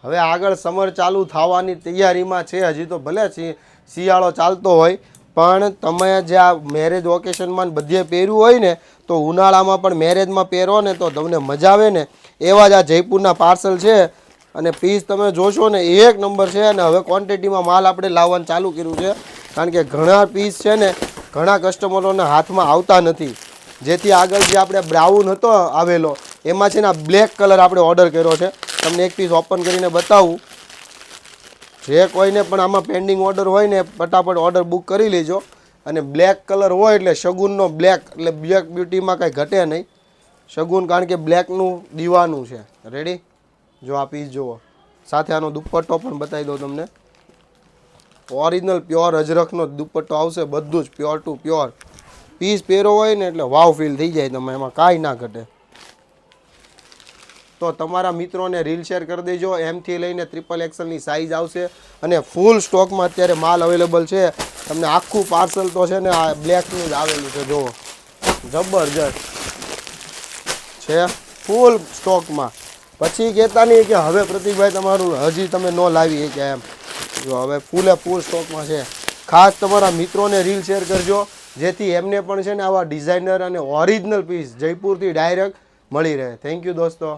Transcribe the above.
હવે આગળ સમર ચાલુ થવાની તૈયારીમાં છે, હજી તો ભલે શિયાળો ચાલતો હોય પણ તમે જે આ મેરેજ ઓકેશનમાં બધે પહેર્યું હોય ને તો ઉનાળામાં પણ મેરેજમાં પહેરો ને તો તમને મજા આવે ને એવા જ આ જયપુરના પાર્સલ છે. અને પીસ તમે જોશો ને એક નંબર છે. અને હવે ક્વોન્ટિટીમાં માલ આપણે લાવવાનું ચાલુ કર્યું છે, કારણ કે ઘણા પીસ છે ને ઘણા કસ્ટમરોના હાથમાં આવતા નથી. જેથી આગળ જે આપણે બ્રાઉન હતો આવેલો એમાં છે ને બ્લેક કલર આપણે ઓર્ડર કર્યો છે. તમને એક પીસ ઓપન કરીને બતાવું. જે કોઈને પણ આમાં પેન્ડિંગ ઓર્ડર હોય ને ફટાફટ ઓર્ડર બુક કરી લેજો. અને બ્લેક કલર હોય એટલે શગુનનો બ્લેક, એટલે બ્લેક બ્યુટીમાં કાંઈ ઘટે નહીં શગુન, કારણ કે બ્લેકનું દીવાનું છે. રેડી? જો આ પીસ જુઓ, સાથે આનો દુપટ્ટો પણ બતાવી દઉં તમને. ઓરિજિનલ પ્યોર અજરખનો દુપટ્ટો આવશે, બધું જ પ્યોર ટુ પ્યોર. પીસ પહેરો હોય ને એટલે વાવ ફીલ થઈ જાય તમે, એમાં કાંઈ ના ઘટે. તો તમારા મિત્રોને રીલ શેર કરી દેજો. એમથી લઈને XXLની સાઇઝ આવશે અને ફૂલ સ્ટોકમાં અત્યારે માલ અવેલેબલ છે. તમને આખું પાર્સલ તો છે ને આ બ્લેકનું જ આવેલું છે. જુઓ, જબરજસ્ત છે, ફૂલ સ્ટોકમાં. પછી કહેતા નહીં કે હવે પ્રતિકભાઈ તમારું હજી તમે ન લાવી કે એમ. જો હવે ફૂલે ફૂલ સ્ટોકમાં છે. ખાસ તમારા મિત્રોને રીલ શેર કરજો, જેથી એમને પણ છે ને આવા ડિઝાઇનર અને ઓરિજિનલ પીસ જયપુરથી ડાયરેક્ટ મળી રહે. થેન્ક યુ દોસ્તો.